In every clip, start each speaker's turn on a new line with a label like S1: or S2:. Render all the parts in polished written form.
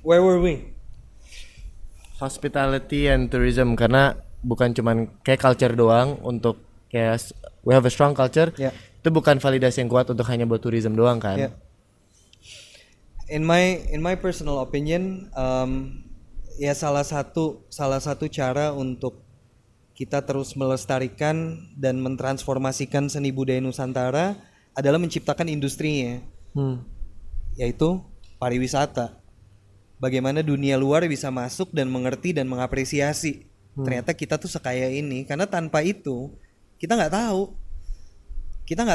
S1: Where were we?
S2: Hospitality and tourism, karena bukan cuman kayak culture doang untuk kayak we have a strong culture.
S1: Yeah.
S2: Itu bukan validasi yang kuat untuk hanya buat tourism doang kan.
S1: Yeah. In my personal opinion, ya salah satu cara untuk kita terus melestarikan dan mentransformasikan seni budaya Nusantara adalah menciptakan industrinya, yaitu pariwisata. Bagaimana dunia luar bisa masuk dan mengerti dan mengapresiasi ternyata kita tuh sekaya ini, karena tanpa itu kita nggak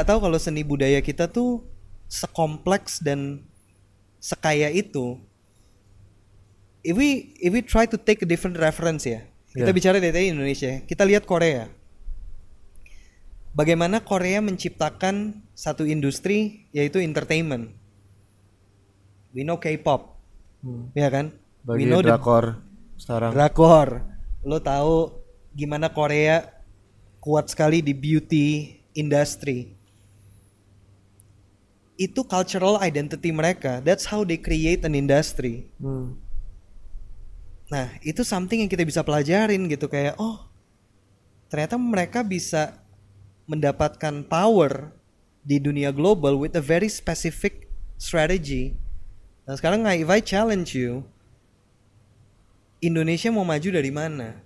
S1: tahu kalau seni budaya kita tuh sekompleks dan sekaya itu. If we try to take a different reference ya, kita bicara dari Indonesia, kita lihat Korea. Bagaimana Korea menciptakan satu industri yaitu entertainment. We know K-pop, ya kan?
S2: Bagi
S1: We know
S2: drakor sekarang.
S1: Drakor. Lo tahu gimana Korea kuat sekali di beauty industry. Itu cultural identity mereka. That's how they create an industry. Nah, itu something yang kita bisa pelajarin gitu, kayak ternyata mereka bisa mendapatkan power di dunia global with a very specific strategy. Nah, sekarang if I challenge you, Indonesia mau maju dari mana?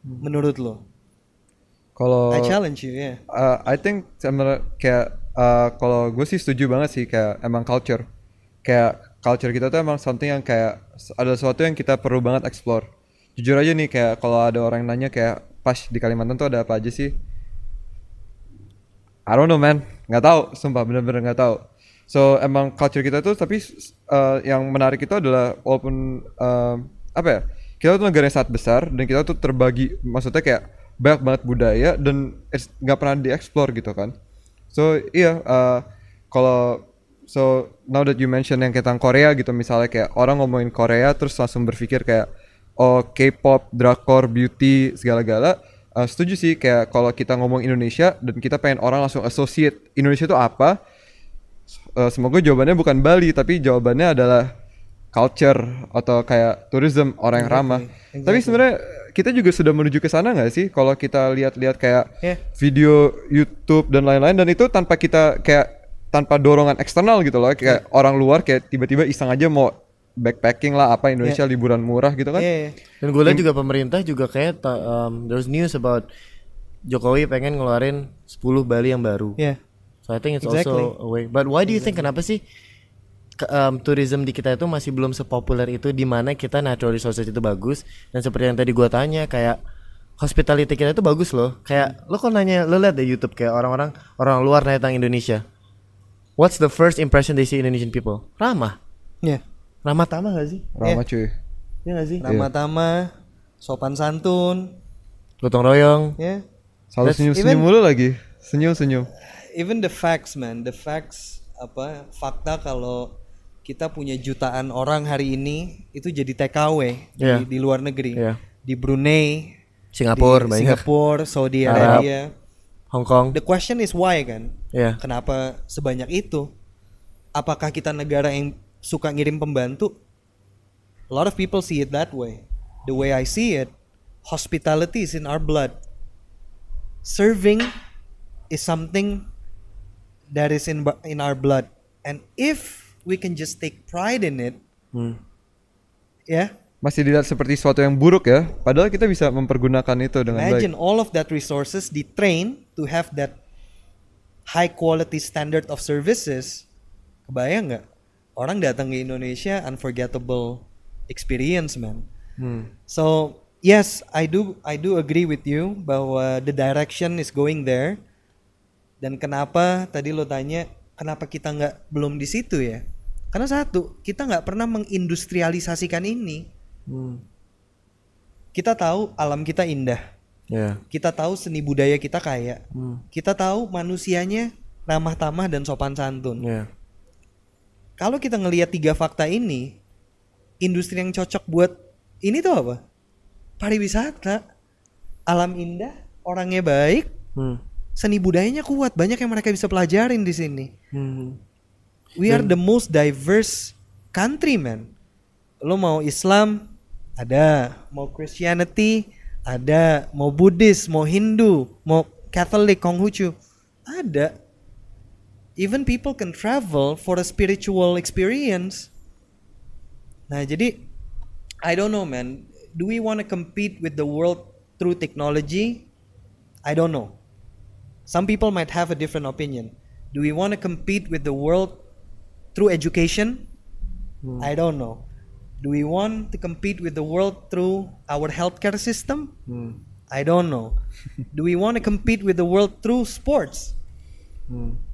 S1: Menurut lo?
S3: Kalau
S1: I challenge you, ya.
S3: I think kayak kalau gue sih setuju banget sih, kayak emang culture kita tuh emang something yang kayak ada sesuatu yang kita perlu banget explore. Jujur aja nih, kayak kalau ada orang yang nanya kayak pas di Kalimantan tuh ada apa aja sih, I don't know man, nggak tahu, sumpah bener-bener nggak tahu. So emang culture kita tuh, tapi yang menarik itu adalah walaupun apa ya, kita tuh negara yang sangat besar dan kita tuh terbagi, maksudnya kayak banyak banget budaya dan nggak pernah dieksplor gitu kan. So iya, so now that you mention yang tentang Korea gitu, misalnya kayak orang ngomongin Korea terus langsung berpikir kayak K-pop, drakor, beauty, segala-gala. Setuju sih, kayak kalau kita ngomong Indonesia dan kita pengen orang langsung associate Indonesia itu apa, semoga jawabannya bukan Bali, tapi jawabannya adalah culture atau kayak tourism, orang yang ramah.
S1: Exactly.
S3: Tapi sebenarnya kita juga sudah menuju ke sana nggak sih? Kalau kita lihat-lihat kayak video YouTube dan lain-lain, dan itu tanpa dorongan eksternal gitu loh, kayak orang luar kayak tiba-tiba iseng aja mau backpacking lah apa Indonesia, liburan murah gitu kan.
S2: Dan gue lihat juga pemerintah juga kayak there's news about Jokowi pengen ngeluarin 10 Bali yang baru. So I think it's also a way. But why do you think, kenapa sih tourism di kita itu masih belum sepopuler itu, di mana kita natural resources itu bagus, dan seperti yang tadi gue tanya, kayak hospitality kita itu bagus loh. Kayak lo kalau nanya, lo lihat di YouTube kayak orang luar nanya tentang Indonesia, what's the first impression they see Indonesian people? Ramah. Ramah tamah gak sih?
S3: Ramah cuy.
S2: Iya gak sih?
S1: Ramah tamah, sopan santun,
S2: gotong royong.
S3: Selalu senyum-senyum mulu lagi. Senyum-senyum.
S1: Even the facts man, fakta kalau kita punya jutaan orang hari ini itu jadi TKW di luar negeri, di Brunei, Singapura, Saudi Arabia,
S2: Hong Kong.
S1: The question is why kan? Kenapa sebanyak itu? Apakah kita negara yang suka ngirim pembantu? A lot of people see it that way. The way I see it, hospitality is in our blood. Serving is something that is in our blood, and if we can just take pride in it,
S3: masih dilihat seperti sesuatu yang buruk ya, padahal kita bisa mempergunakan itu dengan baik.
S1: Imagine all of that resources ditrain to have that high quality standard of services. Kebayang nggak? Orang datang ke Indonesia, unforgettable experience man. So yes, I do agree with you bahwa the direction is going there. Dan kenapa tadi lo tanya kenapa kita belum di situ ya? Karena satu, kita nggak pernah mengindustrialisasikan ini. Kita tahu alam kita indah, kita tahu seni budaya kita kaya, kita tahu manusianya ramah tamah dan sopan santun. Kalau kita ngelihat 3 fakta ini, industri yang cocok buat ini tuh apa? Pariwisata, alam indah, orangnya baik, seni budayanya kuat, banyak yang mereka bisa pelajarin di sini. We are the most diverse country man. Lo mau Islam ada, mau Christianity ada, mau Buddhis, mau Hindu, mau Catholic, Konghucu ada. Even people can travel for a spiritual experience. Nah, jadi I don't know, man. Do we want to compete with the world through technology? I don't know. Some people might have a different opinion. Do we want to compete with the world through education? I don't know. Do we want to compete with the world through our healthcare system? I don't know. Do we want to compete with the world through sports?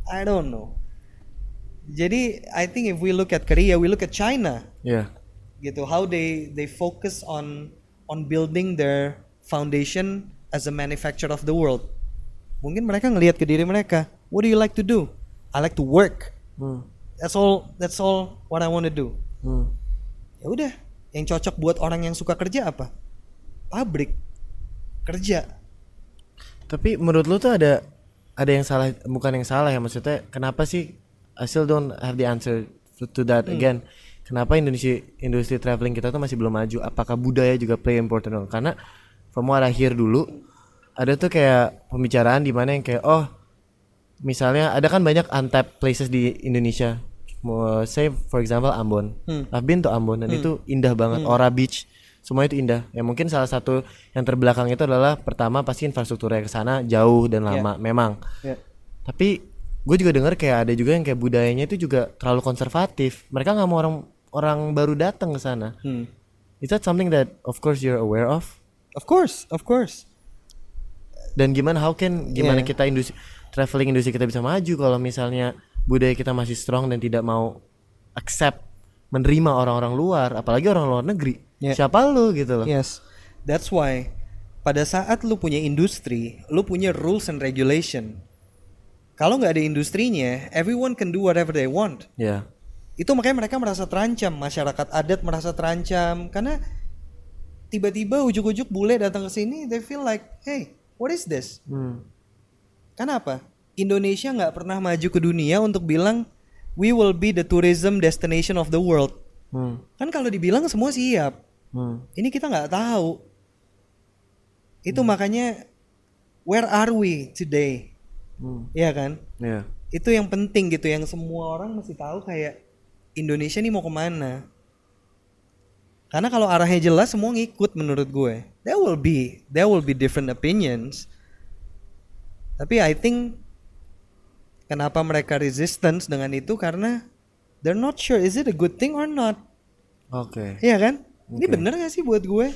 S1: I don't know. Jadi I think if we look at Korea, we look at China.
S2: Yeah.
S1: Gitu, how they focus on building their foundation as a manufacturer of the world. Mungkin mereka ngelihat ke diri mereka, what do you like to do? I like to work. That's all what I want to do. Ya udah, yang cocok buat orang yang suka kerja apa? Pabrik, kerja.
S2: Tapi menurut lu tuh ada yang salah, bukan yang salah ya, maksudnya kenapa sih I still don't have the answer to that again. Kenapa industri traveling kita tuh masih belum maju? Apakah budaya juga play important role? Karena from what I hear dulu, ada tuh kayak pembicaraan di mana yang kayak misalnya ada kan banyak untapped places di Indonesia. Say for example Ambon. I've been to Ambon dan itu indah banget. Ora Beach, semua itu indah. Ya mungkin salah satu yang terbelakang itu adalah pertama pasti infrastrukturnya ke sana jauh dan lama, memang. Tapi gue juga dengar kayak ada juga yang kayak budayanya itu juga terlalu konservatif. Mereka nggak mau orang baru datang ke sana. Is that something that of course you're aware of?
S1: Of course.
S2: Dan gimana kita traveling industri kita bisa maju kalau misalnya budaya kita masih strong dan tidak mau accept menerima orang-orang luar, apalagi orang luar negeri. Siapa lu gitu loh.
S1: Yes. That's why pada saat lu punya industri, lu punya rules and regulation. Kalau nggak ada industrinya, everyone can do whatever they want. Itu makanya mereka merasa terancam, masyarakat adat merasa terancam karena tiba-tiba ujuk-ujuk bule datang ke sini, they feel like, hey, what is this? Kenapa? Indonesia nggak pernah maju ke dunia untuk bilang we will be the tourism destination of the world. Kan kalau dibilang semua siap. Ini kita nggak tahu. Itu makanya where are we today? Iya kan? Itu yang penting gitu, yang semua orang mesti tahu kayak Indonesia nih mau kemana. Karena kalau arahnya jelas semua ngikut menurut gue. There will be different opinions. Tapi I think kenapa mereka resistance dengan itu karena they're not sure is it a good thing or not.
S2: Oke.
S1: Iya kan? Ini bener gak sih buat gue?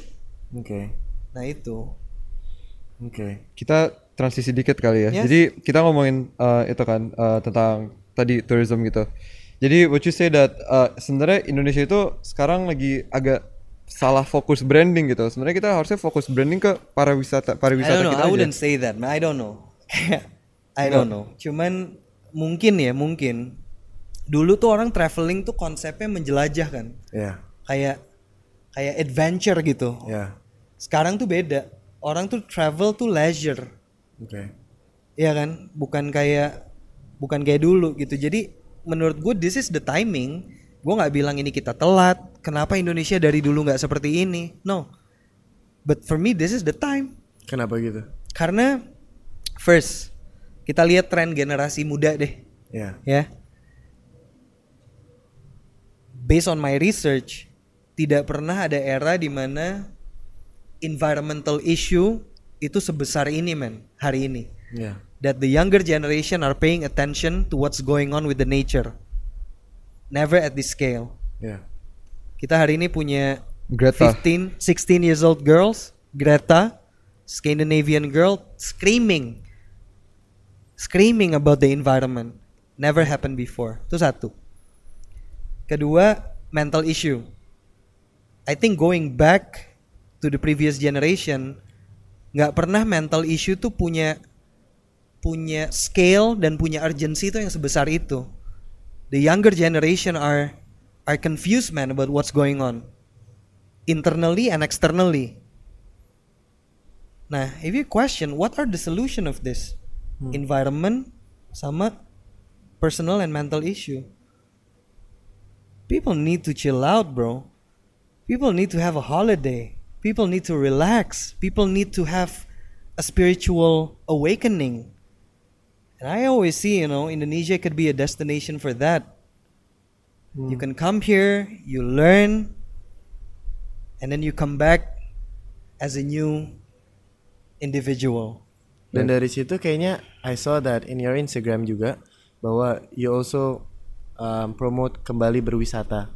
S1: Nah itu.
S3: Kita transisi dikit kali ya. Jadi kita ngomongin itu kan tentang tadi tourism gitu. Jadi what you say that sebenarnya Indonesia itu sekarang lagi agak salah fokus branding gitu. Sebenarnya kita harusnya fokus branding ke pariwisata kita aja.
S1: I wouldn't say that. I don't know. I don't know. Cuman mungkin dulu tuh orang traveling tuh konsepnya menjelajah kan. Kayak adventure gitu. Sekarang tuh beda. Orang tuh travel tuh leisure. Iya kan? Bukan kayak dulu gitu. Jadi menurut gue this is the timing. Gue nggak bilang ini kita telat. Kenapa Indonesia dari dulu nggak seperti ini? No. But for me this is the time.
S2: Kenapa gitu?
S1: Karena first kita lihat tren generasi muda deh. Ya. Based on my research, tidak pernah ada era di mana environmental issue itu sebesar ini hari ini. That the younger generation are paying attention to what's going on with the nature. Never at this scale. Kita hari ini punya
S3: Greta.
S1: 16 years old girls, Greta, Scandinavian girl, screaming about the environment. Never happened before. Itu satu. Kedua, mental issue. I think going back to the previous generation, nggak pernah mental issue tuh punya scale dan punya urgency itu yang sebesar itu. The younger generation are confused about what's going on internally and externally. Nah, if you question what are the solution of this environment sama personal and mental issue, people need to chill out, bro. People need to have a holiday. People need to relax. People need to have a spiritual awakening. And I always see, Indonesia could be a destination for that. You can come here, you learn, and then you come back as a new individual.
S2: Dan dari situ kayaknya I saw that in your Instagram juga bahwa you also promote kembali berwisata.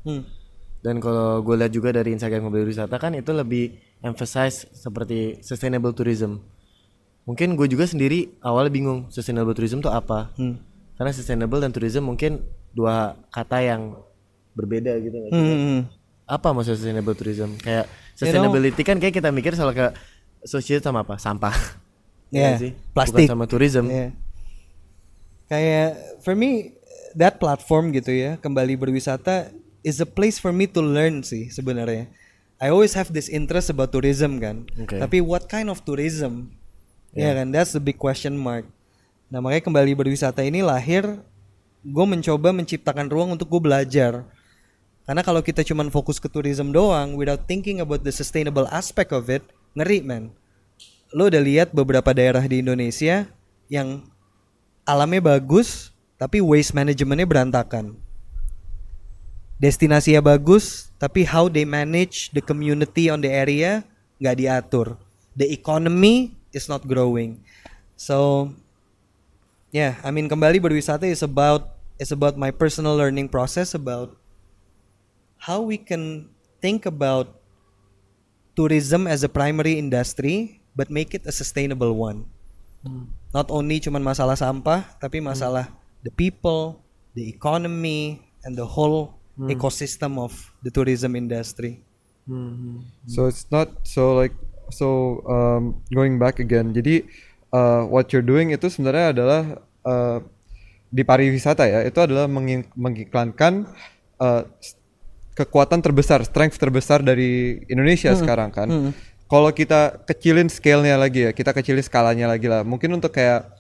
S2: Dan kalau gue lihat juga dari Instagram kembali berwisata kan itu lebih emphasize seperti sustainable tourism. Mungkin gue juga sendiri awalnya bingung sustainable tourism itu apa. Karena sustainable dan tourism mungkin dua kata yang berbeda gitu nggak sih? Apa maksud sustainable tourism? Kayak sustainability kan kayak kita mikir soal ke associate sama apa? Sampah.
S1: Yeah,
S2: sih?
S1: plastik.
S2: Bukan sama tourism.
S1: Yeah. Kayak for me that platform gitu ya, kembali berwisata is a place for me to learn sih sebenarnya. I always have this interest about tourism kan.
S2: Okay.
S1: Tapi what kind of tourism? Ya kan, that's the big question mark. Nah makanya kembali berwisata ini lahir, gue mencoba menciptakan ruang untuk gue belajar. Karena kalau kita cuma fokus ke tourism doang, without thinking about the sustainable aspect of it, ngeri man. Lo udah lihat beberapa daerah di Indonesia yang alamnya bagus, tapi waste managementnya berantakan. Destinasinya bagus, tapi how they manage the community on the area nggak diatur. The economy is not growing. So, yeah, I mean kembali berwisata is about my personal learning process about how we can think about tourism as a primary industry, but make it a sustainable one. Not only cuman masalah sampah, tapi masalah the people, the economy, and the whole ecosystem of the tourism industry.
S3: So it's not going back again. Jadi what you're doing itu sebenarnya adalah di pariwisata ya, itu adalah mengiklankan kekuatan terbesar, strength terbesar dari Indonesia sekarang kan. Kalau kita kecilin scale-nya lagi ya, kita kecilin skalanya lagi lah. Mungkin untuk kayak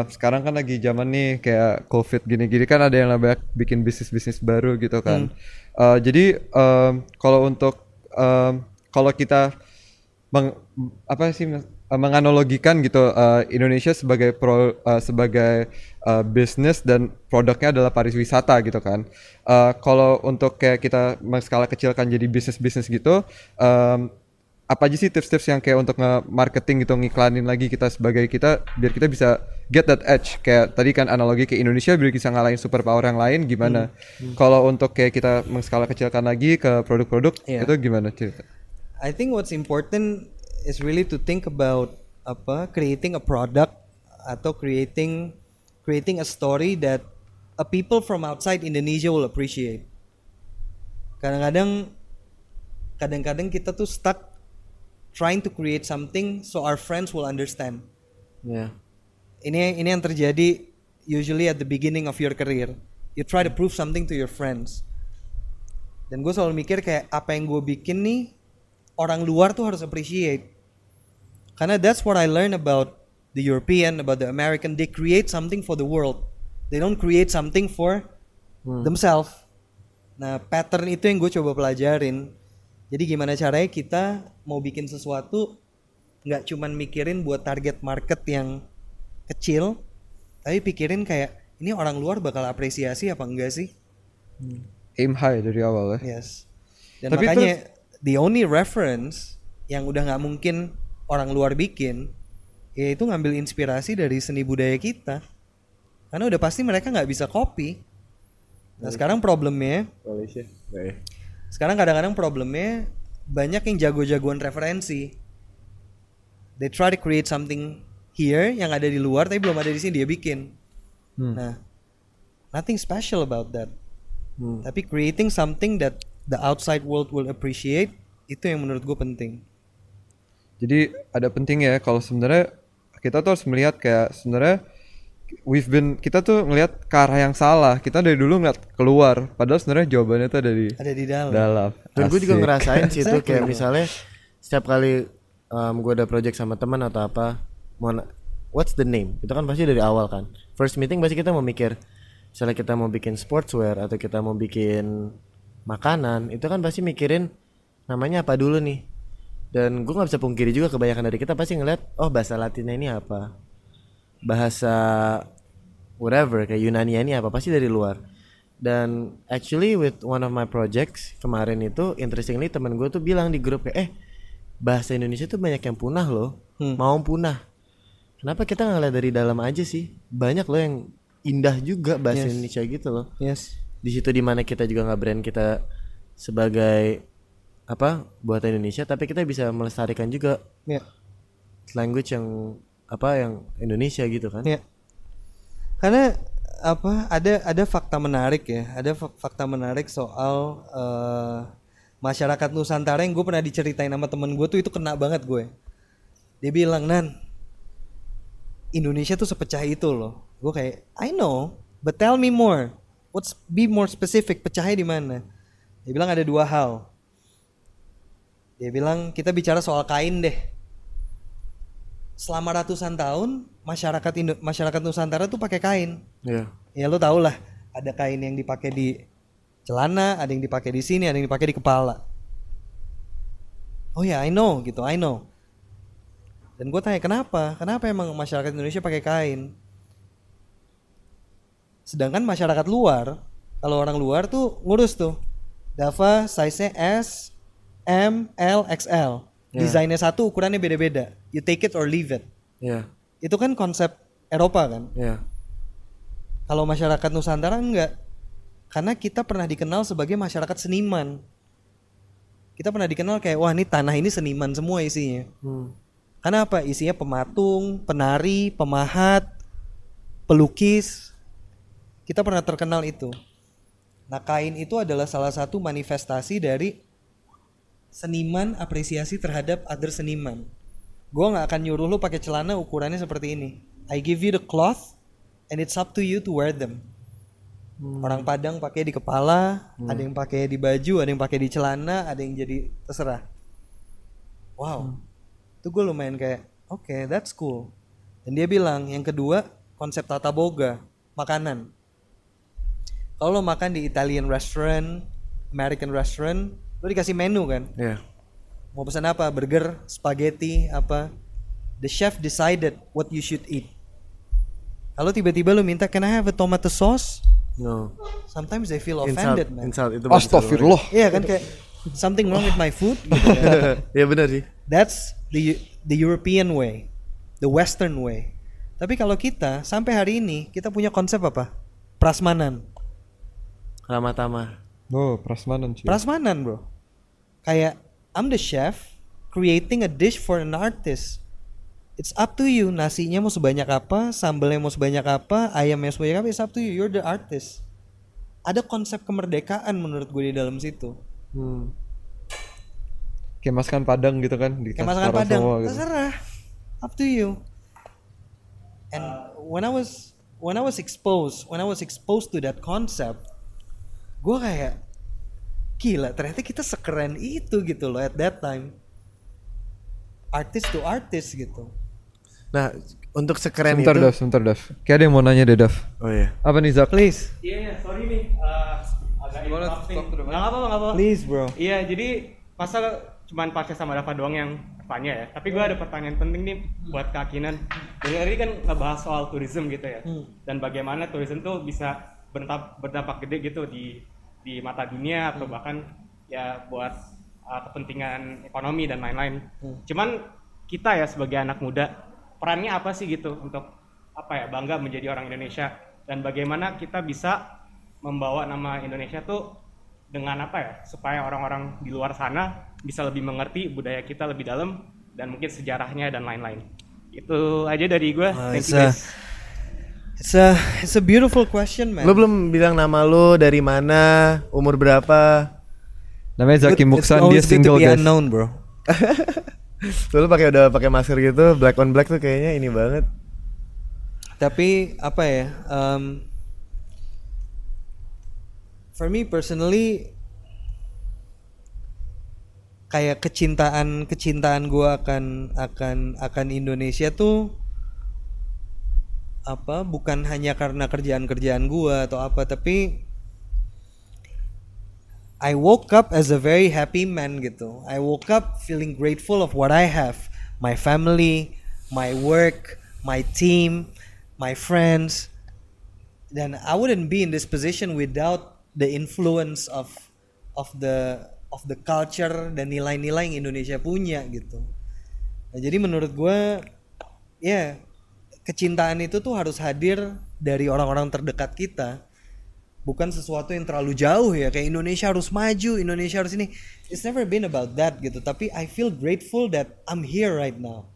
S3: sekarang kan lagi zaman nih kayak COVID gini-gini kan ada yang banyak bikin bisnis-bisnis baru gitu kan. Jadi kalau untuk kalau kita menganalogikan gitu Indonesia sebagai bisnis dan produknya adalah pariwisata gitu kan. Kalau untuk kayak kita skala kecilkan jadi bisnis gitu, apa aja sih tips-tips yang kayak untuk nge-marketing gitu, ngiklanin lagi kita sebagai kita biar kita bisa get that edge. Kayak tadi kan analogi ke Indonesia biar bisa ngalahin superpower yang lain gimana. Kalau untuk kayak kita skala kecilkan lagi ke produk-produk itu gimana cerita?
S1: I think what's important is really to think about creating a product atau creating a story that a people from outside Indonesia will appreciate. Kadang-kadang kita tuh stuck trying to create something so our friends will understand.
S2: Yeah.
S1: Ini yang terjadi usually at the beginning of your career. You try to prove something to your friends. Dan gue selalu mikir kayak apa yang gue bikin nih orang luar tuh harus appreciate. Karena that's what I learned about the European, about the American. They create something for the world. They don't create something for themselves. Nah, pattern itu yang gue coba pelajarin. Jadi gimana caranya kita mau bikin sesuatu nggak cuman mikirin buat target market yang kecil, tapi pikirin kayak ini orang luar bakal apresiasi apa enggak sih?
S3: Aim high dari awal ya.
S1: Yes. Dan tapi makanya the only reference yang udah nggak mungkin orang luar bikin, yaitu ngambil inspirasi dari seni budaya kita. Karena udah pasti mereka nggak bisa copy. Nah sekarang problemnya, sekarang kadang-kadang problemnya banyak yang jago-jagoan referensi. They try to create something here yang ada di luar tapi belum ada di sini dia bikin. Nah, nothing special about that. Tapi creating something that the outside world will appreciate, itu yang menurut gue penting.
S3: Jadi ada penting ya kalau sebenarnya kita tuh harus melihat kayak sebenarnya kita tuh ngelihat ke arah yang salah. Kita dari dulu ngeliat keluar, padahal sebenarnya jawabannya tuh ada di dalam.
S2: Dan gue juga ngerasain sih itu kayak misalnya setiap kali gue ada project sama teman atau apa, what's the name? Itu kan pasti dari awal kan. First meeting pasti kita mau mikir, misalnya kita mau bikin sportswear atau kita mau bikin makanan, itu kan pasti mikirin namanya apa dulu nih. Dan gue nggak bisa pungkiri juga kebanyakan dari kita pasti ngeliat, oh bahasa Latinnya ini apa, bahasa whatever kayak Yunani ini apa, pasti dari luar. Dan actually with one of my projects kemarin itu interestingly temen gue tuh bilang di grup kayak bahasa Indonesia tuh banyak yang punah loh, mau punah. Kenapa kita nggak ngeliat dari dalam aja sih? Banyak loh yang indah juga bahasa Indonesia gitu loh. Di situ dimana kita juga nggak brand kita sebagai apa buatan Indonesia, tapi kita bisa melestarikan juga language yang apa yang Indonesia gitu kan.
S1: Karena apa ada fakta menarik ya, ada fakta menarik soal masyarakat Nusantara yang gue pernah diceritain sama temen gue tuh, itu kena banget gue. Dia bilang, Nan, Indonesia tuh sepecah itu loh. Gue kayak I know, but tell me more. Be more specific, pecahnya di mana? Dia bilang ada 2 hal. Dia bilang kita bicara soal kain deh. Selama ratusan tahun masyarakat Nusantara tuh pakai kain. Ya lo tau lah, ada kain yang dipakai di celana, ada yang dipakai di sini, ada yang dipakai di kepala. Oh ya, I know. Dan gue tanya kenapa emang masyarakat Indonesia pakai kain? Sedangkan masyarakat luar, kalau orang luar tuh ngurus tuh, Dava size-nya S, M, L, XL. Desainnya satu, ukurannya beda-beda. You take it or leave it. Itu kan konsep Eropa kan. Kalau masyarakat Nusantara enggak. Karena kita pernah dikenal sebagai masyarakat seniman. Kita pernah dikenal kayak wah ini tanah ini seniman semua isinya. Karena apa? Isinya pematung, penari, pemahat, pelukis. Kita pernah terkenal itu. Nah, kain itu adalah salah satu manifestasi dari seniman apresiasi terhadap other seniman. Gue gak akan nyuruh lu pakai celana ukurannya seperti ini. I give you the cloth and it's up to you to wear them. Orang Padang pakai di kepala, ada yang pakai di baju, ada yang pakai di celana, ada yang jadi terserah. Wow, itu gue lumayan kayak okay, that's cool. Dan dia bilang yang kedua konsep tata boga, makanan. Kalau lo makan di Italian restaurant, American restaurant, lo dikasih menu kan? Mau pesan apa? Burger, spaghetti, apa? The chef decided what you should eat. Kalau tiba-tiba lo minta, can I have a tomato sauce?
S2: No.
S1: Sometimes they feel offended, man.
S3: Astagfirullah.
S1: Iya kan kayak something wrong with my food. Gitu, kan?
S2: Ya benar sih.
S1: That's the European way, the Western way. Tapi kalau kita sampai hari ini kita punya konsep apa? Prasmanan.
S2: Ramatama.
S3: Oh, prasmanan cuy.
S1: Prasmanan, bro. Kayak I'm the chef creating a dish for an artist. It's up to you, nasinya mau sebanyak apa, sambalnya mau sebanyak apa, ayamnya sebanyak apa, it's up to you, you're the artist. Ada konsep kemerdekaan menurut gue di dalam situ.
S3: Kayak masakan Padang gitu kan,
S1: kayak masakan Padang, gitu. Terserah, up to you. And when I was exposed to that concept, gue kayak gila, ternyata kita sekeren itu gitu loh at that time. Artist to artist gitu.
S2: Nah, untuk sekeren
S3: sebentar, Dav. Kayak ada yang mau nanya deh, Dav.
S2: Oh iya.
S3: Apa nih, Zak?
S1: Please.
S4: Iya, sorry nih. Agak interrupting. Nggak apa-apa.
S1: Please, bro.
S4: Iya, jadi masa cuman Pasha sama Dava doang yang tanya ya. Tapi gue ada pertanyaan penting nih buat Kak Kinan. Jadi tadi kan ngebahas soal tourism gitu ya. Dan bagaimana tourism tuh bisa berdampak gede gitu di mata dunia atau bahkan ya buat kepentingan ekonomi dan lain-lain. Cuman kita ya sebagai anak muda, perannya apa sih gitu untuk apa ya bangga menjadi orang Indonesia, dan bagaimana kita bisa membawa nama Indonesia tuh dengan apa ya supaya orang-orang di luar sana bisa lebih mengerti budaya kita lebih dalam dan mungkin sejarahnya dan lain-lain. Itu aja dari gue. Thank you guys.
S1: It's a beautiful question, man.
S2: Lo belum bilang nama lo, dari mana, umur berapa?
S3: Namanya Zaki Muksan, dia single guys.
S1: Unknown, bro.
S2: Lo udah pakai masker gitu, black on black tuh kayaknya ini banget.
S1: Tapi apa ya? For me personally, kayak kecintaan gue akan Indonesia tuh apa? Bukan hanya karena kerjaan gue atau apa, tapi I woke up as a very happy man gitu. I woke up feeling grateful of what I have. My family, my work, my team, my friends. Dan I wouldn't be in this position without the influence of the culture dan nilai-nilai yang Indonesia punya gitu. Nah, jadi menurut gue ya kecintaan itu tuh harus hadir dari orang-orang terdekat kita. Bukan sesuatu yang terlalu jauh ya, kayak Indonesia harus maju, Indonesia harus ini. It's never been about that gitu. Tapi I feel grateful that I'm here right now,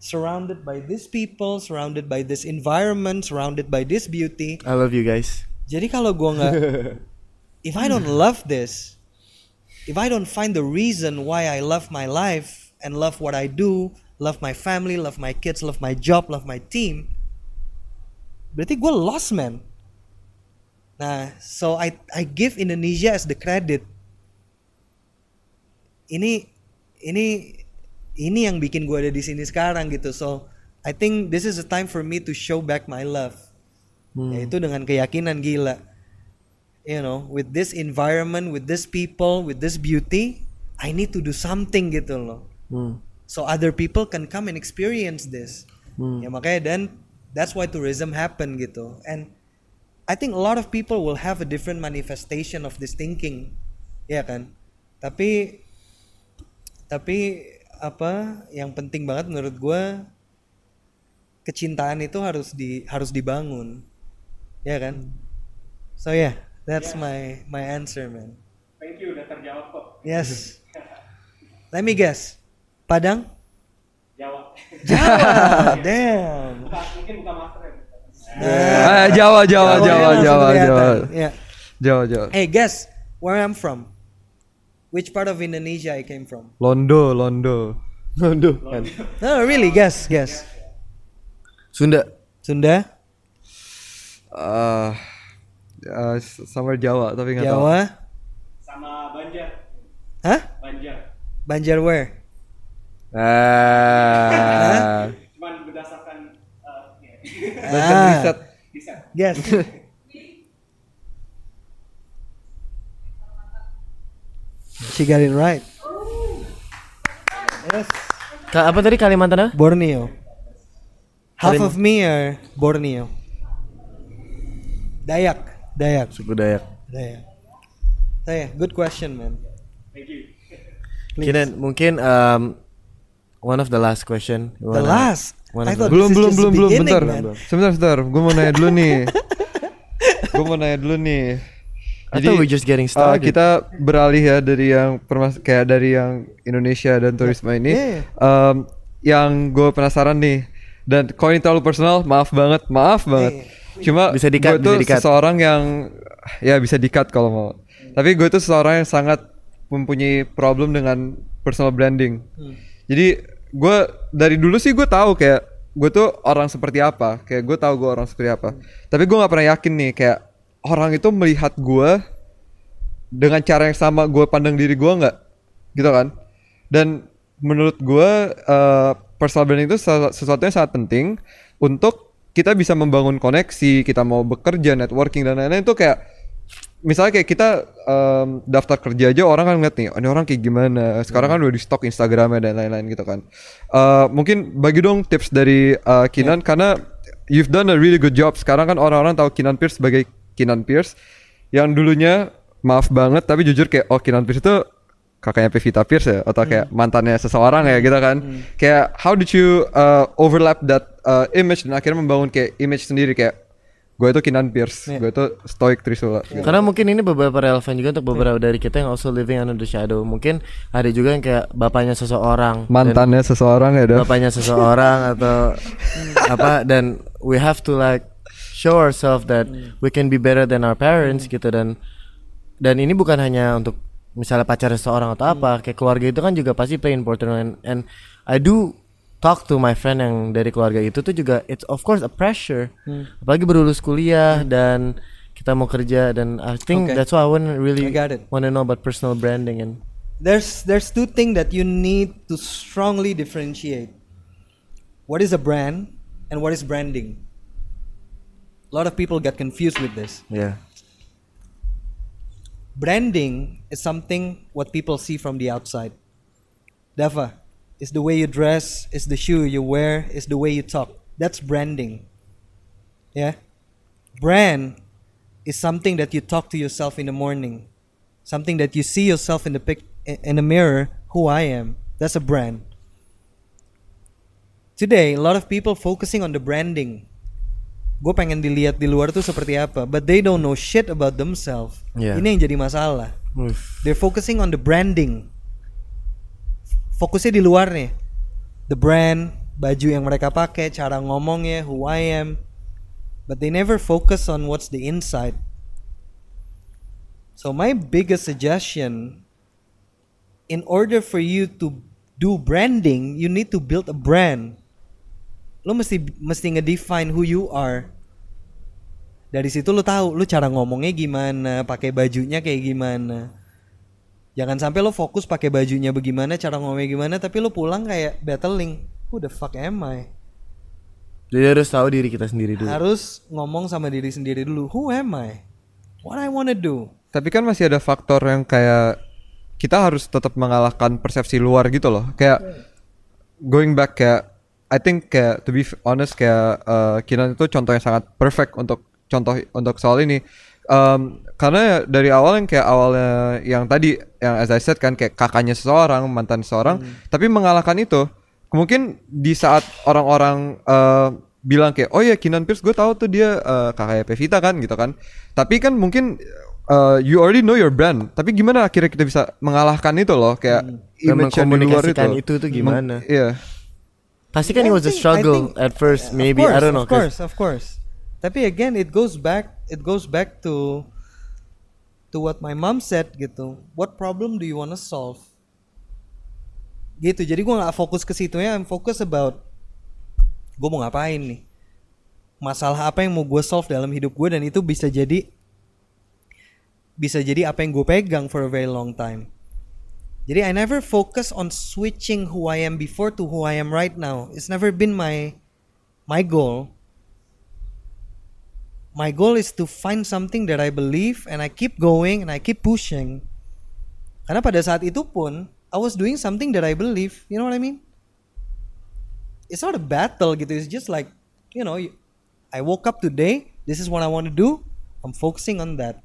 S1: surrounded by these people, surrounded by this environment, surrounded by this beauty.
S2: I love you guys.
S1: Jadi kalau gue nggak, if I don't love this, if I don't find the reason why I love my life and love what I do, love my family, love my kids, love my job, love my team, berarti gue lost, man. Nah, so I give Indonesia as the credit. Ini yang bikin gue ada di sini sekarang gitu. So I think this is a time for me to show back my love. Yaitu dengan keyakinan gila. You know, with this environment, with this people, with this beauty, I need to do something gitu loh. So other people can come and experience this. Ya makanya dan that's why tourism happen gitu. And I think a lot of people will have a different manifestation of this thinking, ya kan? Tapi apa yang penting banget menurut gue, kecintaan itu harus dibangun, ya kan? So yeah, that's my answer, man.
S4: Thank you, udah terjawab kok.
S1: Yes. Let me guess, Padang?
S4: Jawa.
S1: Damn.
S4: Mungkin bukan master ya.
S3: Jawa.
S1: Yeah.
S3: Jawa.
S1: Hey, guess where I'm from. Which part of Indonesia I came from?
S3: Londo.
S2: No,
S1: really, guess.
S2: Sunda.
S3: Somewhere Jawa tapi nggak tahu.
S1: Jawa.
S4: Sama Banjar.
S1: Hah? Banjar where?
S4: Cuman berdasarkan
S3: Riset.
S1: Guess. She got it right. Yes.
S2: Apa tadi Kalimantan?
S1: Borneo. Half of me are Borneo. Dayak.
S2: Suku Dayak.
S1: So yeah, good question, man.
S4: Thank you.
S2: Kinan, mungkin one of the last question.
S1: The last. I thought
S3: Belum,
S1: this is just the beginning,
S3: bentar.
S1: man.
S3: Sebentar. Gue mau nanya dulu nih.
S2: I thought we're just getting started.
S3: Kita beralih ya dari yang dari yang Indonesia dan turisme ini. Yang gue penasaran nih, dan kalau ini terlalu personal, maaf banget. Cuma
S2: bisa di-cut,
S3: gue tuh seseorang yang ya bisa di-cut kalau mau. Tapi gue tuh seseorang yang sangat mempunyai problem dengan personal branding. Jadi gue dari dulu sih gue tahu kayak gue tuh orang seperti apa, kayak gue tahu gue orang seperti apa. Tapi gue nggak pernah yakin nih kayak orang itu melihat gue dengan cara yang sama gue pandang diri gue nggak, gitu kan? Dan menurut gue personal branding itu sesuatu yang sangat penting untuk kita bisa membangun koneksi, kita mau bekerja, networking dan lain-lain itu kayak misalnya kayak kita daftar kerja aja orang kan ngeliat nih, ini orang kayak gimana. Sekarang kan udah di stok Instagramnya dan lain-lain gitu kan. Mungkin bagi dong tips dari Kinan karena you've done a really good job. Sekarang kan orang-orang tahu Kinan Pierce sebagai Kinan Pierce yang dulunya maaf banget tapi jujur kayak Kinan Pierce itu kakaknya Pevita Pierce ya atau kayak mantannya seseorang ya gitu kan. Kayak how did you overlap that image dan akhirnya membangun kayak image sendiri kayak gue itu Kinan Pierce, gue itu Stoic Trisula.
S2: Karena mungkin ini beberapa relevan juga untuk beberapa dari kita yang also living under the shadow. Mungkin ada juga yang kayak bapaknya seseorang,
S3: mantannya seseorang ya,
S2: bapaknya seseorang atau apa, dan we have to like show ourselves that we can be better than our parents gitu. Dan ini bukan hanya untuk misalnya pacar seseorang atau apa, kayak keluarga itu kan juga pasti play important. And I do talk to my friend yang dari keluarga itu tuh juga it's of course a pressure, apalagi berlulus kuliah dan kita mau kerja, dan I think that's why I wouldn't really want to know about personal branding. And
S1: there's two things that you need to strongly differentiate. What is a brand and what is branding? A lot of people get confused with this.
S2: Yeah.
S1: branding is something what people see from the outside. Dava, it's the way you dress, it's the shoe you wear, it's the way you talk. That's branding. Yeah? Brand is something that you talk to yourself in the morning. Something that you see yourself in the mirror, who I am. That's a brand. Today, a lot of people focusing on the branding. Gue pengen dilihat di luar tuh seperti apa, but they don't know shit about themselves.
S2: Yeah.
S1: Ini yang jadi masalah. They're focusing on the branding. Fokusnya di luar nih. The brand, baju yang mereka pakai, cara ngomongnya, who I am. But they never focus on what's the inside. So my biggest suggestion, in order for you to do branding, you need to build a brand. Lo mesti ngedefine who you are. Dari situ lo tahu lo cara ngomongnya gimana, pakai bajunya kayak gimana. Jangan sampai lo fokus pakai bajunya bagaimana, cara ngomongnya gimana, tapi lo pulang kayak battling. Who the fuck am I?
S2: Jadi harus tahu diri kita sendiri dulu.
S1: Harus ngomong sama diri sendiri dulu. Who am I? What I wanna do?
S3: Tapi kan masih ada faktor yang kayak kita harus tetap mengalahkan persepsi luar gitu loh. Kayak going back kayak I think kayak to be honest kayak Kinan itu contoh yang sangat perfect untuk soal ini. Karena dari awal yang kayak awalnya yang tadi yang as I said kan kayak kakaknya seseorang, mantan seseorang, tapi mengalahkan itu mungkin di saat orang-orang bilang kayak oh ya Kinan Pierce gue tahu tuh dia kakaknya Pevita kan gitu kan. Tapi kan mungkin you already know your brand. Tapi gimana akhirnya kita bisa mengalahkan itu loh kayak image yang di luar
S2: itu tuh gimana?
S3: Iya.
S2: Pasti kan it was a struggle at first, maybe I don't know.
S1: Of course. Tapi again, it goes back to what my mom said gitu. What problem do you wanna solve? Gitu. Jadi gue nggak fokus ke situ ya. I'm focus about gue mau ngapain nih. Masalah apa yang mau gue solve dalam hidup gue, dan itu bisa jadi apa yang gue pegang for a very long time. Jadi I never focus on switching who I am before to who I am right now. It's never been my goal. My goal is to find something that I believe, and I keep going and I keep pushing. Karena pada saat itu pun I was doing something that I believe. You know what I mean? It's not a battle gitu. It's just like, you know, I woke up today, this is what I want to do. I'm focusing on that.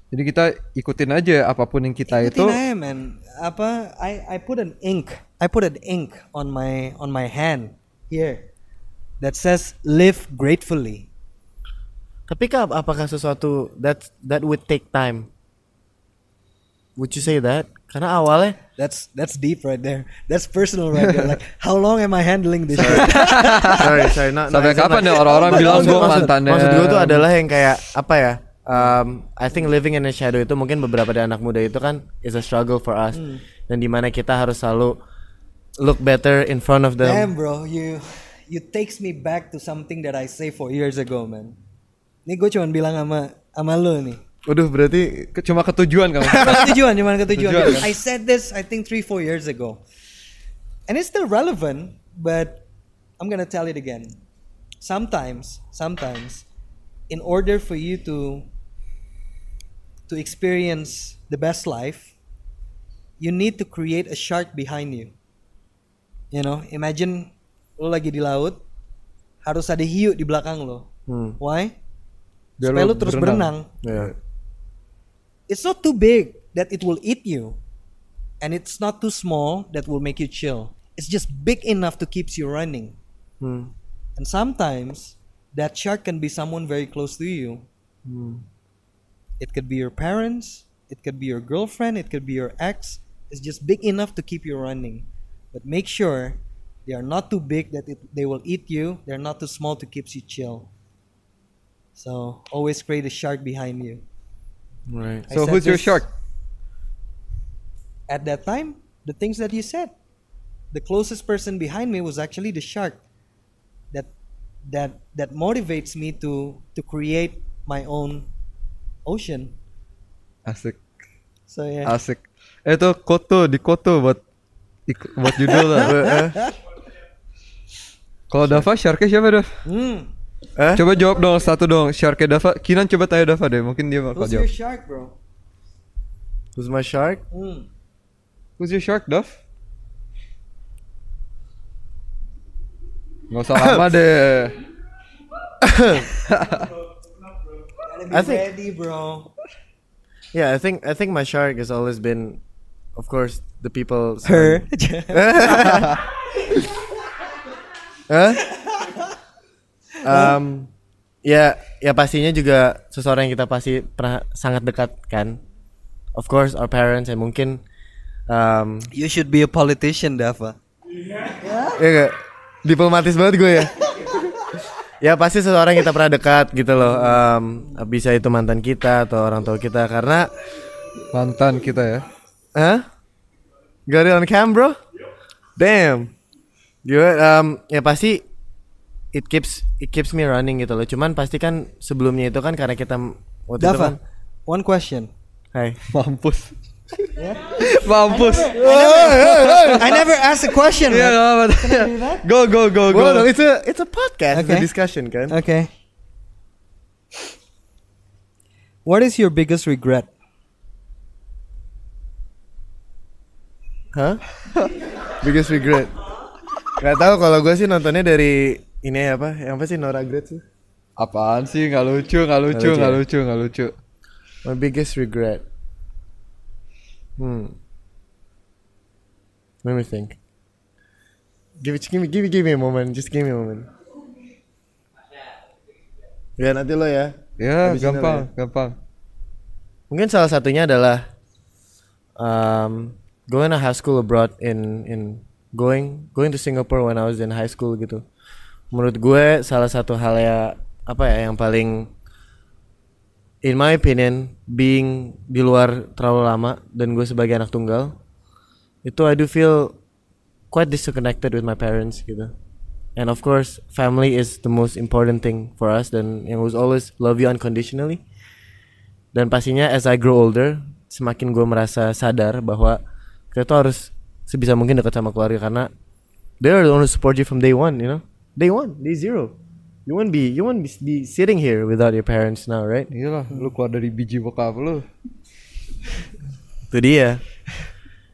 S3: Jadi kita ikutin aja apapun yang kita
S1: ikutin
S3: itu.
S1: Aja, man. I put an ink on my hand here that says live gratefully.
S2: Tapi apakah sesuatu that would take time? Would you say that? Karena awalnya
S1: that's deep right there. That's personal right there. Like how long am I handling this?
S3: sorry. Sampai kapan ya orang-orang bilang gue mantannya?
S2: Maksud gue tuh adalah yang kayak apa ya? I think living in a shadow itu mungkin beberapa dari anak muda itu kan is a struggle for us. Dan dimana kita harus selalu look better in front of them.
S1: Damn bro, you takes me back to something that I say 4 years ago, man. Ini gue cuma bilang sama lo nih.
S3: Waduh, berarti cuma ketujuan kamu.
S1: Ketujuan. I said this I think 3-4 years ago. And it's still relevant, but I'm gonna tell it again. Sometimes in order for you to experience the best life, you need to create a shark behind you. You know, imagine lo lagi di laut, harus ada hiu di belakang lo. Why? Supaya lo terus berenang.
S3: Yeah.
S1: It's not too big that it will eat you, and it's not too small that will make you chill. It's just big enough to keep you running. And sometimes that shark can be someone very close to you. It could be your parents, it could be your girlfriend, it could be your ex. It's just big enough to keep you running. But make sure they are not too big that they will eat you. They're not too small to keep you chill. So always create a shark behind you.
S2: Right.
S3: So who's your shark?
S1: At that time, the things that you said. The closest person behind me was actually the shark. That motivates me to create my own ocean.
S3: Asik.
S1: So yeah.
S3: Asik. Itu di koto buat judul lah. Kalau Dava, sharknya siapa Dav? Coba jawab dong satu dong. Sharknya Dava. Kinan coba tanya Dava deh. Mungkin dia bakal jawab.
S1: Who's your shark, bro?
S2: Who's my shark?
S3: Who's your shark, Dov? Nggak usah lama deh.
S1: I think ready, bro.
S2: Yeah, I think my shark has always been, of course, the people.
S1: Her.
S2: Huh? Ya pastinya juga seseorang yang kita pasti pernah sangat dekat kan. Of course our parents, and mungkin
S1: You should be a politician, Dava.
S2: ya gak? Diplomatis banget gue ya. Ya pasti seseorang yang kita pernah dekat gitu loh. Bisa itu mantan kita atau orang tua kita, karena
S3: Mantan kita ya.
S2: Got it on cam, bro? Damn. Ya pasti it keeps me running gitu loh. Cuman pasti kan sebelumnya itu kan karena kita waktu itu kan.
S1: Dava, one question.
S2: Hai.
S3: Mampus. Mampus.
S1: I never asked a question.
S3: Iya, enggak apa-apa. Go.
S2: Well, no, it's a podcast, it's a
S1: Okay.
S2: discussion kan.
S1: Okay. What is your biggest regret?
S2: Hah? Biggest regret. Gak tahu, kalau gue sih nontonnya dari ini apa? Yang apa sih, No Regrets sih?
S3: Apaan sih? Nggak lucu.
S2: My biggest regret. Let me think. Give me a moment. Just give me a moment. Ya nanti lo ya.
S3: Ya,
S2: Habisin
S3: gampang.
S2: Mungkin salah satunya adalah going to high school abroad in going to Singapore when I was in high school gitu. Menurut gue salah satu hal yang paling, in my opinion, being di luar terlalu lama dan gue sebagai anak tunggal, itu I do feel quite disconnected with my parents gitu. And of course, family is the most important thing for us, dan yang was always love you unconditionally. Dan pastinya as I grow older, semakin gue merasa sadar bahwa kita tuh harus sebisa mungkin dekat sama keluarga, karena they are the one who support you from day one, you know? Day zero. You won't be sitting here without your parents now, right?
S3: Iyalah, lu keluar dari biji bokap lu.
S2: Itu dia.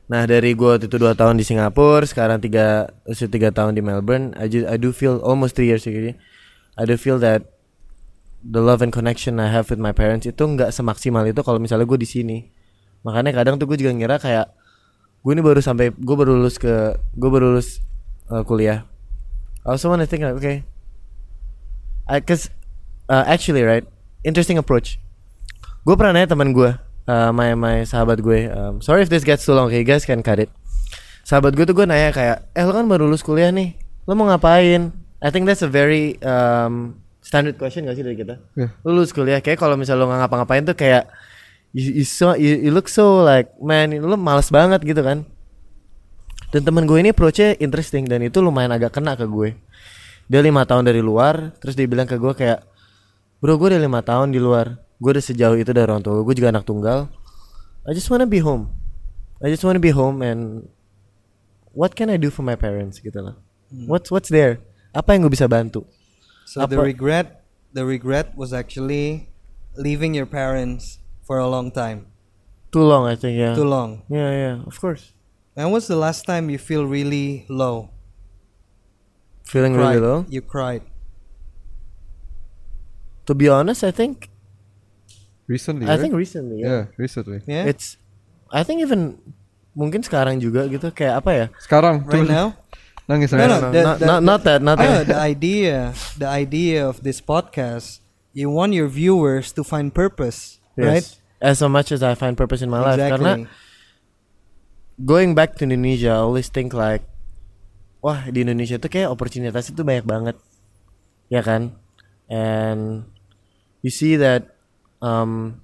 S2: Nah, dari gue waktu itu 2 tahun di Singapura, sekarang 3 tahun di Melbourne, I do feel almost 3 years gitu. I do feel that the love and connection I have with my parents itu nggak semaksimal itu kalau misalnya gue di sini. Makanya kadang tuh gue juga ngira kayak gue baru lulus kuliah. I also wanna think like, okay, actually right, interesting approach. Gue pernah nanya teman gue, my sahabat gue, sorry if this gets too long, okay, you guys can cut it. Sahabat gue tuh gue nanya kayak, lo kan baru lulus kuliah nih, lo mau ngapain? I think that's a very standard question gak sih dari kita?
S3: Yeah.
S2: Lo lulus kuliah, kayak kalau misalnya lo nggak ngapa-ngapain tuh kayak you look so like, man, lo males banget gitu kan. Dan temen gue ini approach-nya interesting, dan itu lumayan agak kena ke gue. Dia 5 tahun dari luar, terus dia bilang ke gue kayak, bro, gue udah 5 tahun di luar, gue udah sejauh itu dari orang tua gue juga anak tunggal. I just wanna be home and what can I do for my parents gitu lah. What's there? Apa yang gue bisa bantu?
S1: So the regret was actually leaving your parents for a long time.
S2: Too long, I think. Yeah.
S1: Too long.
S2: Yeah, of course.
S1: And what's the last time you feel really low?
S2: Feeling really low?
S1: You cried.
S2: To be honest, I think
S3: Recently.
S2: recently. Yeah.
S3: Recently.
S1: Yeah.
S2: I think even mungkin sekarang juga gitu, kayak apa ya?
S3: Sekarang
S1: Right now?
S3: nangis.
S1: No,
S2: Not that.
S1: The idea of this podcast, you want your viewers to find purpose, right?
S2: As much as I find purpose in my life, karena going back to Indonesia, I always think like, wah, di Indonesia tuh kayak opportunities itu banyak banget, ya kan? And you see that in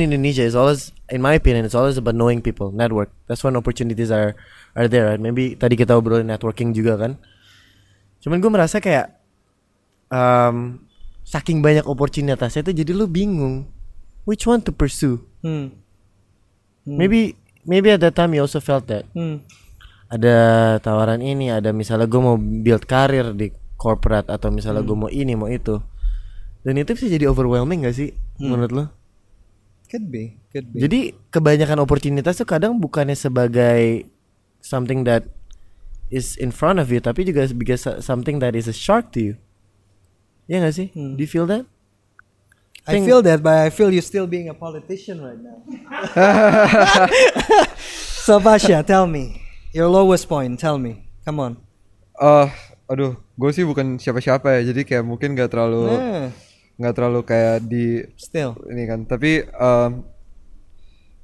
S2: Indonesia is always, in my opinion, it's always about knowing people, network. That's when opportunities are there. Right? Maybe tadi kita obrolin networking juga kan. Cuman gue merasa kayak saking banyak opportunitasnya itu jadi lu bingung which one to pursue. Maybe at that time you also felt that. Ada tawaran ini, ada misalnya gue mau build karir di corporate, atau misalnya gue mau ini mau itu, dan itu bisa jadi overwhelming gak sih menurut lo?
S1: Could be.
S2: Jadi kebanyakan oportunitas tuh kadang bukannya sebagai something that is in front of you, tapi juga because something that is a shark to you. Ya gak sih? Do you feel that?
S1: I feel that, but I feel you still being a politician right now. So Pasha, tell me your lowest point. Tell me, come on.
S3: Aduh, gue sih bukan siapa-siapa ya, jadi kayak mungkin nggak terlalu kayak di
S1: Still
S3: ini kan. Tapi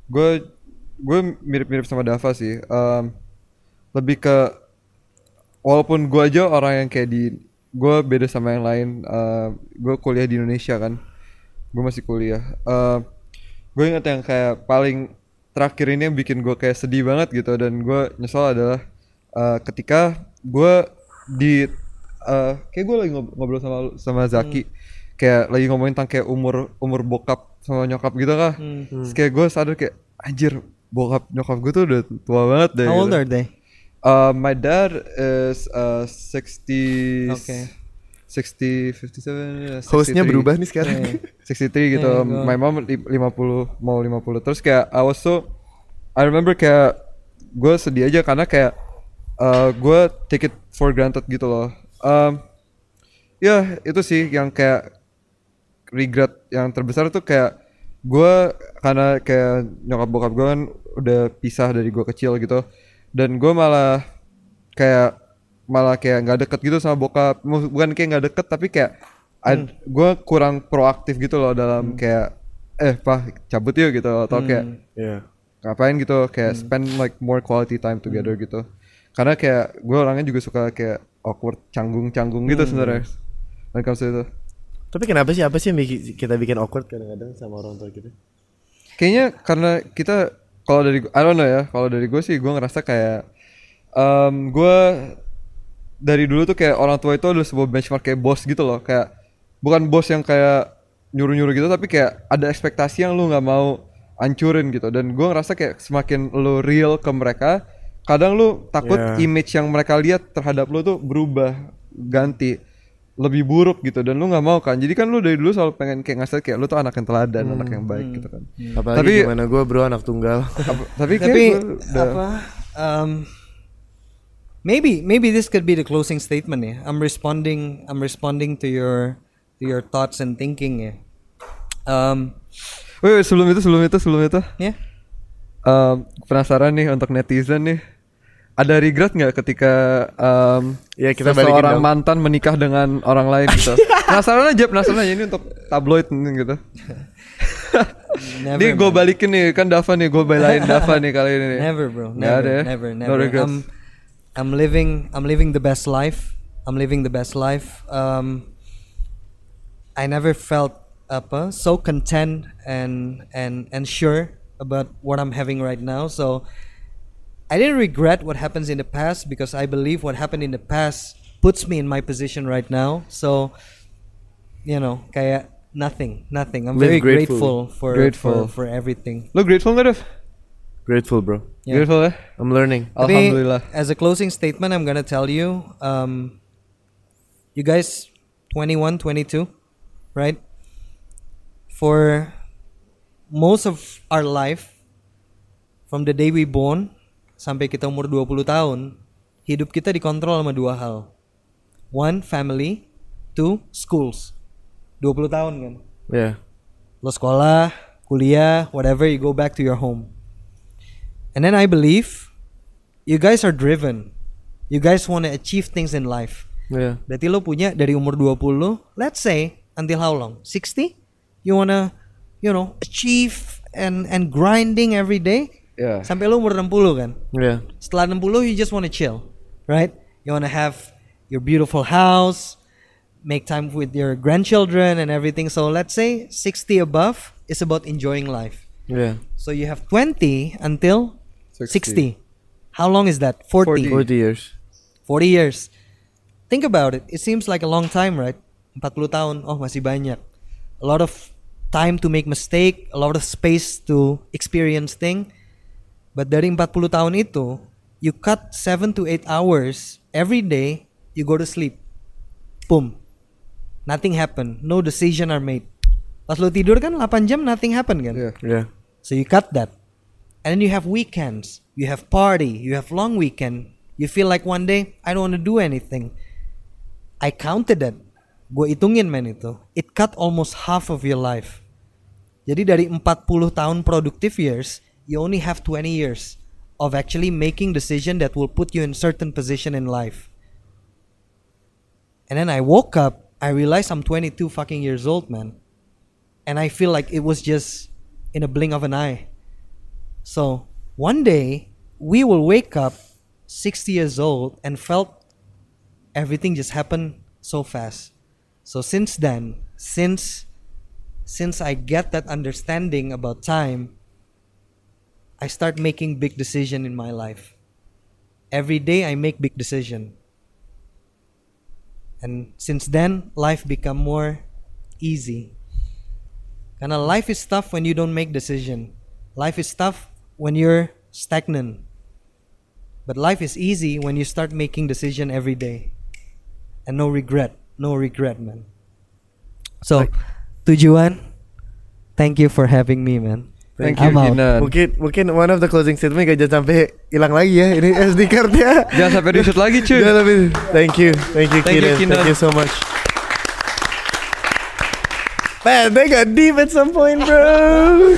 S3: gue mirip-mirip sama Dava sih. Lebih ke walaupun gue aja orang yang kayak gue beda sama yang lain. Gue kuliah di Indonesia kan, gue masih kuliah. Gue ingat yang kayak paling terakhir ini yang bikin gue kayak sedih banget gitu dan gue nyesel adalah ketika gue kayak gue lagi ngobrol sama Zaki, kayak lagi ngomongin tentang kayak umur bokap sama nyokap gitu kah. Terus kayak gue sadar kayak anjir, bokap nyokap gue tuh udah tua banget deh.
S1: How old
S3: gitu.
S1: are they?
S3: My dad is 60 57
S2: Hostnya berubah nih sekarang.
S3: 63 gitu. My mom 50 mau 50. Terus kayak I remember kayak gue sedih aja karena kayak gue take it for granted gitu loh. Ya itu sih yang kayak regret yang terbesar tuh kayak gue, karena kayak nyokap bokap gue kan udah pisah dari gue kecil gitu, dan gue malah kayak nggak deket gitu sama bokap. Bukan kayak nggak deket, tapi kayak gue kurang proaktif gitu loh dalam kayak pak cabut yuk gitu, atau kayak ngapain gitu, kayak spend like more quality time together gitu. Karena kayak gue orangnya juga suka kayak awkward, canggung gitu sebenarnya when it comes to itu.
S2: Tapi kenapa sih, apa sih yang kita bikin awkward kadang-kadang sama orang tua kita?
S3: Kayaknya karena kita, kalau dari I don't know ya, kalau dari gue sih gue ngerasa kayak gue dari dulu tuh kayak orang tua itu adalah sebuah benchmark kayak bos gitu loh, kayak bukan bos yang kayak nyuruh-nyuruh gitu, tapi kayak ada ekspektasi yang lu nggak mau hancurin gitu. Dan gue ngerasa kayak semakin lu real ke mereka, kadang lu takut image yang mereka lihat terhadap lu tuh berubah, ganti lebih buruk gitu, dan lu nggak mau kan. Jadi kan lu dari dulu selalu pengen kayak ngasih kayak lu tuh anak yang teladan, anak yang baik gitu kan.
S2: Apalagi gimana gue bro anak tunggal.
S3: Tapi
S1: maybe this could be the closing statement ya. I'm responding to your thoughts and thinking ya.
S3: Wait, sebelum itu
S1: Ya.
S3: Penasaran nih untuk netizen nih, ada regret nggak ketika
S2: ya kita
S3: seseorang mantan menikah dengan orang lain gitu? Penasaran aja ini untuk tabloid gitu. Nih gue balikin nih, kan Dava nih, gue belain Dava nih kali ini nih.
S1: Never bro, never.
S3: No regrets.
S1: I'm living the best life. I never felt so content and sure about what I'm having right now. So I didn't regret what happens in the past, because I believe what happened in the past puts me in my position right now. So, kayak nothing. I'm very grateful for everything.
S3: Lo grateful nggak, Dev?
S2: Grateful bro.
S1: Yeah.
S3: Grateful ya?
S2: I'm learning.
S3: Alhamdulillah.
S1: As a closing statement, I'm gonna tell you, you guys 21, 22, right? For most of our life, from the day we born sampai kita umur 20 tahun, hidup kita dikontrol sama dua hal. One, family. Two, schools. 20 tahun kan?
S2: Yeah.
S1: Lo sekolah, kuliah, whatever, you go back to your home. And then I believe you guys are driven. You guys want to achieve things in life.
S2: Yeah.
S1: Berarti lo punya dari umur 20, let's say, until how long? 60? You wanna, achieve and grinding every day?
S3: Yeah.
S1: Sampai lo umur 60 kan?
S2: Yeah.
S1: Setelah 60, you just wanna chill, right? You wanna have your beautiful house, make time with your grandchildren and everything. So let's say 60 above is about enjoying life.
S2: Yeah.
S1: So you have 20 until 60. How long is that? 40
S2: years.
S1: 40 years. Think about it. It seems like a long time, right? 40 tahun. Oh, masih banyak. A lot of time to make mistake, a lot of space to experience thing. But dari 40 tahun itu, you cut 7 to 8 hours every day, you go to sleep. Boom. Nothing happened. No decision are made. Pas lu tidur kan 8 jam nothing happen kan?
S2: Yeah.
S1: So you cut that. And then you have weekends, you have party, you have long weekend. You feel like one day I don't want to do anything. I counted that. Gue hitungin man itu. It cut almost half of your life. Jadi dari 40 tahun productive years, you only have 20 years of actually making decision that will put you in certain position in life. And then I woke up, I realized I'm 22 fucking years old, man. And I feel like it was just in a blink of an eye. So one day we will wake up 60 years old and felt everything just happened so fast. So since then, since I get that understanding about time, I start making big decision in my life. Every day I make big decision. And since then, life become more easy. Karena life is tough when you don't make decision. Life is tough when you're stagnant. But life is easy when you start making decision every day. And no regret, man. So, Tujuan, thank you for having me, man.
S3: Thank you, Kinan.
S2: Mungkin one of the closing statement gak jangan sampai hilang lagi ya ini SD cardnya.
S3: Jangan sampai di-shoot lagi cuy.
S2: Thank you Kinan. Thank you so much. Man, they got deep at some point, bro.